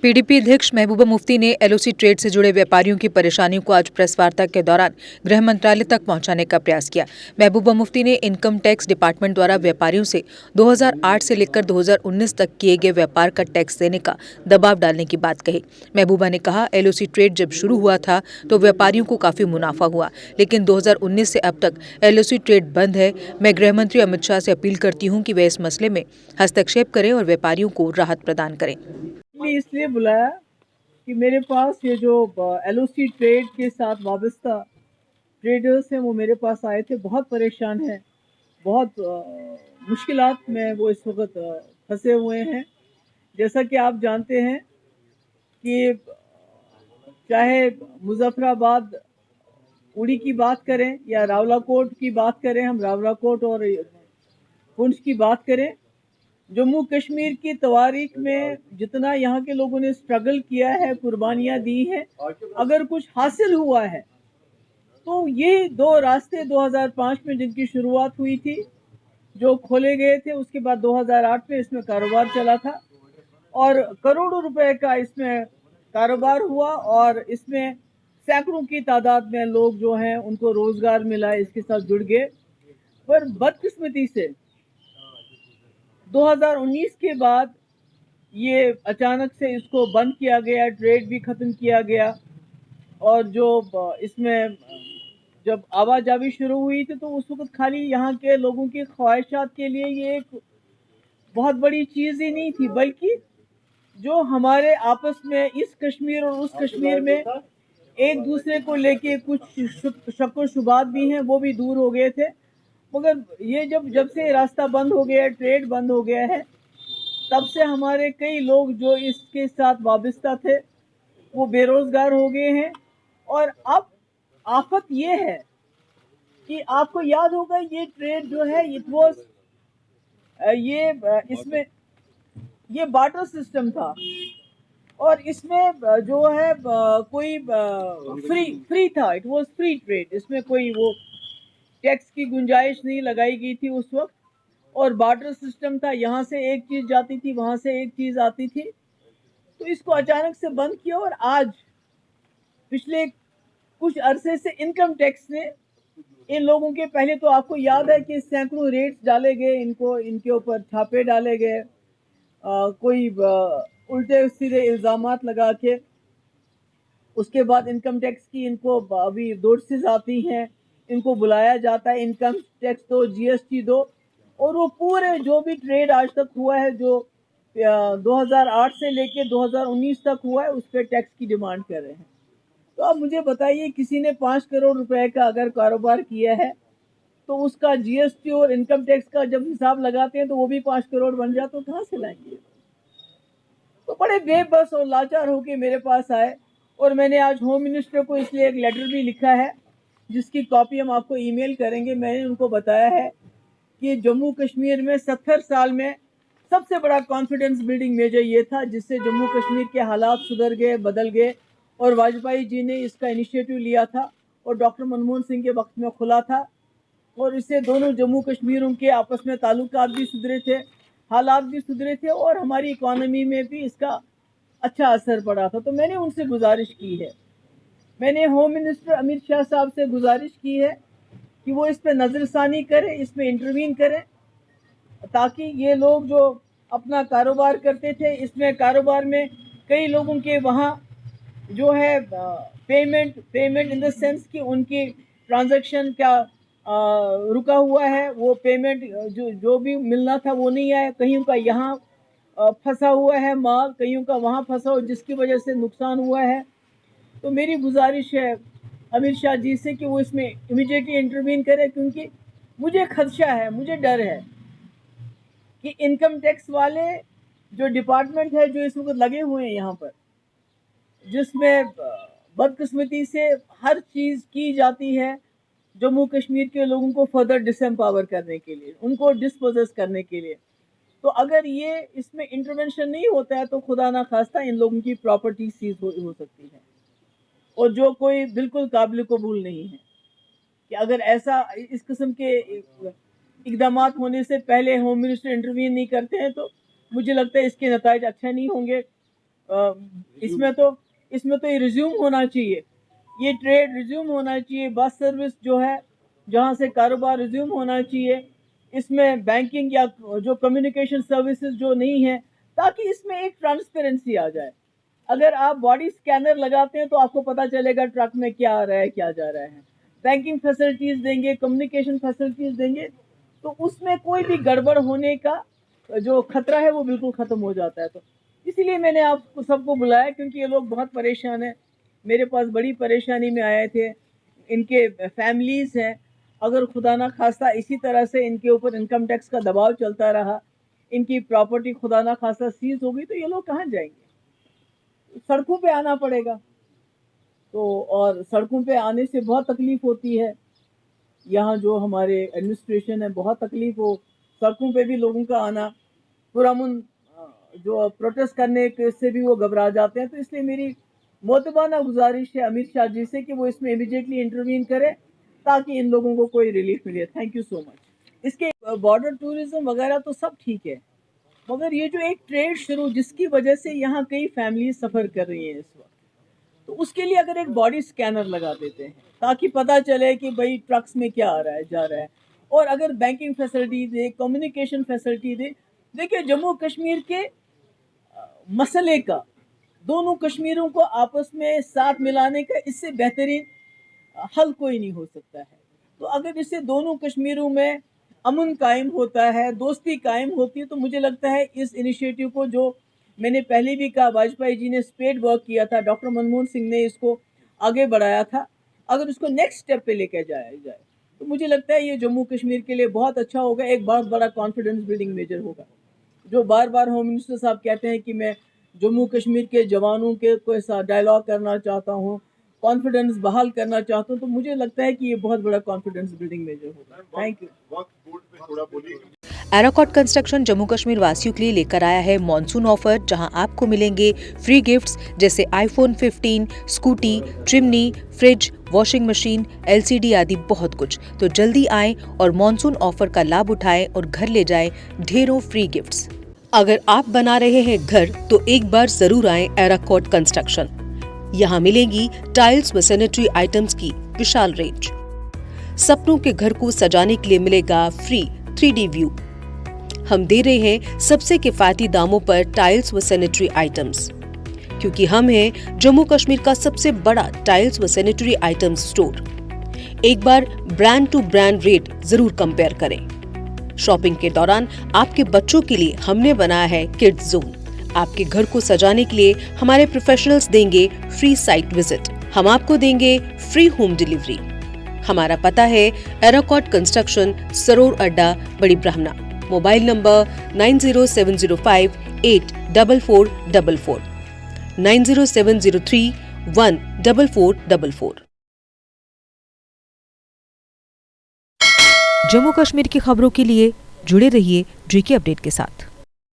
PDP अध्यक्ष महबूबा मुफ्ती ने LOC trade से जुड़े व्यापारियों की परेशानियों को आज प्रेस वार्ता के दौरान गृह मंत्रालय तक पहुंचाने का प्रयास किया। महबूबा मुफ्ती ने इनकम टैक्स डिपार्टमेंट द्वारा व्यापारियों से 2008 से लेकर 2019 तक किए गए व्यापार का टैक्स देने का दबाव डालने की बात कही। महबूबा ने कहा, एलओसी ट्रेड जब शुरू हुआ था तो व्यापारियों को काफी मुनाफा हुआ, लेकिन 2019 से अब तक एलओसी ट्रेड बंद है। मैं गृह मंत्री अमित शाह से अपील करती हूँ कि वे इस मसले में हस्तक्षेप करें और व्यापारियों को राहत प्रदान करें। इसलिए बुलाया कि मेरे पास ये जो एलओसी ट्रेड के साथ वाबस्ता ट्रेडर्स हैं वो मेरे पास आए थे, बहुत परेशान हैं, बहुत मुश्किलात में वो इस वक्त फंसे हुए हैं। जैसा कि आप जानते हैं कि चाहे मुजफ्फराबाद उड़ी की बात करें या रावलाकोट की बात करें, हम रावलाकोट और पुंछ की बात करें, जम्मू कश्मीर की तवारीख में जितना यहाँ के लोगों ने स्ट्रगल किया है, कुर्बानियाँ दी हैं, अगर कुछ हासिल हुआ है तो ये दो रास्ते 2005 में जिनकी शुरुआत हुई थी, जो खोले गए थे, उसके बाद 2008 में इसमें कारोबार चला था और करोड़ों रुपए का इसमें कारोबार हुआ और इसमें सैकड़ों की तादाद में लोग जो हैं उनको रोजगार मिला, इसके साथ जुड़ गए। पर बदकिस्मती से 2019 के बाद ये अचानक से इसको बंद किया गया, ट्रेड भी ख़त्म किया गया और जो इसमें जब आवाजाही शुरू हुई थी तो उस वक्त खाली यहाँ के लोगों की ख्वाहिशात के लिए ये एक बहुत बड़ी चीज़ ही नहीं थी, बल्कि जो हमारे आपस में इस कश्मीर और उस कश्मीर में एक दूसरे को लेके कुछ शक व शुबात भी हैं, वो भी दूर हो गए थे। मगर ये जब से रास्ता बंद हो गया है, ट्रेड बंद हो गया है, तब से हमारे कई लोग जो इसके साथ वाबस्ता थे वो बेरोजगार हो गए हैं। और अब आफत ये है कि आपको याद होगा ये ट्रेड जो है इसमें ये बार्टर सिस्टम था और इसमें जो है कोई फ्री था, इट वाज फ्री ट्रेड, इसमें कोई वो टैक्स की गुंजाइश नहीं लगाई गई थी उस वक्त और बार्टर सिस्टम था, यहाँ से एक चीज़ जाती थी, वहाँ से एक चीज़ आती थी। तो इसको अचानक से बंद किया और आज पिछले कुछ अरसे से इनकम टैक्स ने इन लोगों के, पहले तो आपको याद है कि सैकड़ों रेट्स डाले गए, इनके ऊपर छापे डाले गए, कोई उल्टे सीधे इल्ज़ामात लगा के। उसके बाद इनकम टैक्स की इनको अभी नोटिस आती हैं, इनको बुलाया जाता है, इनकम टैक्स दो, जीएसटी दो, और वो पूरे जो भी ट्रेड आज तक हुआ है, जो 2008 से लेके 2019 तक हुआ है, उस पर टैक्स की डिमांड कर रहे हैं। तो अब मुझे बताइए, किसी ने 5 करोड़ रुपए का अगर कारोबार किया है तो उसका जीएसटी और इनकम टैक्स का जब हिसाब लगाते हैं तो वो भी 5 करोड़ बन जाए, तो कहाँ से लाएंगे? तो बड़े बेबस और लाचार होके मेरे पास आए और मैंने आज होम मिनिस्टर को इसलिए एक लेटर भी लिखा है जिसकी कॉपी हम आपको ईमेल करेंगे। मैंने उनको बताया है कि जम्मू कश्मीर में 70 साल में सबसे बड़ा कॉन्फिडेंस बिल्डिंग मेजर ये था जिससे जम्मू कश्मीर के हालात सुधर गए, बदल गए, और वाजपेयी जी ने इसका इनिशिएटिव लिया था और डॉक्टर मनमोहन सिंह के वक्त में खुला था और इससे दोनों जम्मू कश्मीरों के आपस में ताल्लुकात भी सुधरे थे, हालात भी सुधरे थे और हमारी इकॉनमी में भी इसका अच्छा असर पड़ा था। तो मैंने उनसे गुजारिश की है, मैंने होम मिनिस्टर अमित शाह साहब से गुजारिश की है कि वो इस पर नज़रसानी करें, इसमें इंटरवीन करें, ताकि ये लोग जो अपना कारोबार करते थे, इसमें कारोबार में कई लोगों के वहाँ जो है पेमेंट इन द सेंस कि उनकी ट्रांजैक्शन क्या रुका हुआ है, वो पेमेंट जो भी मिलना था वो नहीं आया, कहीं का यहाँ फंसा हुआ है माल, कहीं का वहाँ फंसा हुआ, जिसकी वजह से नुकसान हुआ है। तो मेरी गुजारिश है अमित शाह जी से कि वो इसमें इमीडिएटली इंटरवीन करें, क्योंकि मुझे खदशा है, मुझे डर है कि इनकम टैक्स वाले जो डिपार्टमेंट है जो इस वक्त लगे हुए हैं यहाँ पर, जिसमें बदकिस्मती से हर चीज़ की जाती है जम्मू कश्मीर के लोगों को फर्दर डिसएम्पावर करने के लिए, उनको डिस्पोजेस करने के लिए। तो अगर ये इसमें इंटरवेंशन नहीं होता है तो खुदा ना खास्ता इन लोगों की प्रॉपर्टी सीज हो सकती है, और जो कोई बिल्कुल काबिल कबूल नहीं है कि अगर ऐसा इस किस्म के इकदाम होने से पहले होम मिनिस्टर इंटरवीन नहीं करते हैं तो मुझे लगता है इसके नताइज अच्छा नहीं होंगे। اس میں تو یہ ریزیوم ہونا چاہیے, یہ ٹریڈ ریزیوم ہونا چاہیے, بس سروس جو ہے جہاں سے کاروبار ریزیوم ہونا چاہیے, اس میں بینکنگ یا جو کمیونیکیشن سروسز جو نہیں ہیں, تاکہ اس میں ایک ٹرانسپیرنسی آ جائے. اگر آپ باڈی سکینر لگاتے ہیں تو آپ کو پتہ چلے گا ٹرک میں کیا آ رہا ہے کیا جا رہا ہے. بینکنگ فیسلٹیز دیں گے, کمیونیکیشن فیسلٹیز دیں گے, تو اس میں کوئی بھی گڑبڑ ہونے کا جو خطرہ ہے وہ بالکل ختم ہو جاتا ہے. تو اسی لیے میں نے آپ کو سب کو بلایا, کیونکہ یہ لوگ بہت پریشان ہیں, میرے پاس بڑی پریشانی میں آئے تھے, ان کے فیملیز ہیں, اگر خدا نہ خواستہ اسی طرح سے ان کے اوپر انکم ٹیکس کا دباؤ چلتا رہا, ان کی پراپرٹی خدا نہ خواستہ سیز ہو گئی, تو یہ لوگ کہاں جائیں گے؟ سڑکوں پہ آنا پڑے گا. تو اور سڑکوں پہ آنے سے بہت تکلیف ہوتی ہے, یہاں جو ہمارے ایڈمنسٹریشن ہے بہت تکلیف ہو, سڑکوں پہ بھی لوگوں کا آنا, پرامن جو پروٹیسٹ کرنے سے بھی وہ گھبرا جاتے ہیں. تو اس لیے میری معتبانہ گزارش ہے امیر شاہ جی سے کہ وہ اس میں امیڈیٹلی انٹروین کرے تاکہ ان لوگوں کو کوئی ریلیف ملے. تھینک یو سو مچ. اس کے بارڈر ٹورزم وغیرہ تو سب ٹھیک ہے, مگر یہ جو ایک ٹریڈ شروع جس کی وجہ سے یہاں کئی فیملیز سفر کر رہی ہیں اس وقت, تو اس کے لیے اگر ایک باڈی سکینر لگا دیتے ہیں تاکہ پتہ چلے کہ بھئی ٹرکس میں کیا آ رہا ہے جا رہا ہے, اور اگر بینکنگ فیسلٹی دے, کمیونیکیشن فیسلٹی دے. دیکھیں جموں کشمیر کے مسئلے کا, دونوں کشمیروں کو آپس میں ساتھ ملانے کا اس سے بہترین حل کوئی نہیں ہو سکتا ہے. تو اگر اس سے دونوں کشمیروں میں امن قائم ہوتا ہے, دوستی قائم ہوتی ہے, تو مجھے لگتا ہے اس انیشیٹو کو, جو میں نے پہلے بھی کہا واجپئی جی نے اسپیڈ ورک کیا تھا, ڈاکٹر منموہن سنگھ نے اس کو آگے بڑھایا تھا, اگر اس کو نیکسٹ سٹیپ پہ لے کے جایا جائے تو مجھے لگتا ہے یہ جموں کشمیر کے لیے بہت اچھا ہوگا, ایک بہت بڑا کانفیڈنس بلڈنگ میجر ہوگا. جو بار بار ہوم منسٹر صاحب کہتے ہیں کہ میں جموں کشمیر کے جوانوں کے کوئی سا ڈائلاگ کرنا چاہتا ہوں, کانفیڈنس بحال کرنا چاہتا ہوں, تو مجھے لگتا ہے کہ یہ بہت بڑا کانفیڈنس بلڈنگ میجر ہوگا. Thank you. ایراکوٹ کنسٹرکشن جموں کشمیر واسیوں کے لیے لے کر آیا ہے مانسون آفر, جہاں آپ کو ملیں گے فری گفٹس جیسے آئی فون 15, اسکوٹی, چمنی, فریج, واشنگ مشین, LCD آدی بہت کچھ. تو جلدی آئیں اور مانسون آفر کا لابھ اٹھائیں اور گھر لے جائیں ڈھیروں فری گفٹس. اگر آپ بنا رہے ہیں گھر تو ایک بار ضرور آئیں ایراکوٹ کنسٹرکشن. یہاں ملیں گی ٹائلز و سینیٹری آئٹمز کی وشال رینج. سپنوں کے گھر کو سجانے کے لیے ملے گا فری 3D ویو. ہم دے رہے ہیں سب سے کفایتی داموں پر ٹائلز و سینیٹری آئٹمز, کیونکہ ہم ہیں جموں کشمیر کا سب سے بڑا ٹائلز و سینیٹری آئٹمز سٹور. ایک بار برانڈ ٹو برانڈ ریٹ ضرور کمپیئر کریں. شاپنگ کے دوران آپ کے بچوں کے لیے ہم نے بنایا ہے کڈز زون. آپ کے گھر کو سجانے کے لیے ہمارے پروفیشنلز دیں گے فری سائٹ وزٹ. ہم آپ کو دیں گے فری ہوم ڈیلیوری. ہمارا پتہ ہے ایراکوٹ کنسٹرکشن, سرور اڈا, بڑی برہمنا. Mobile number 9070584444, 9070314444. جموں کشمیر کی خبروں کے لیے جڑے رہیے GK اپڈیٹ کے ساتھ.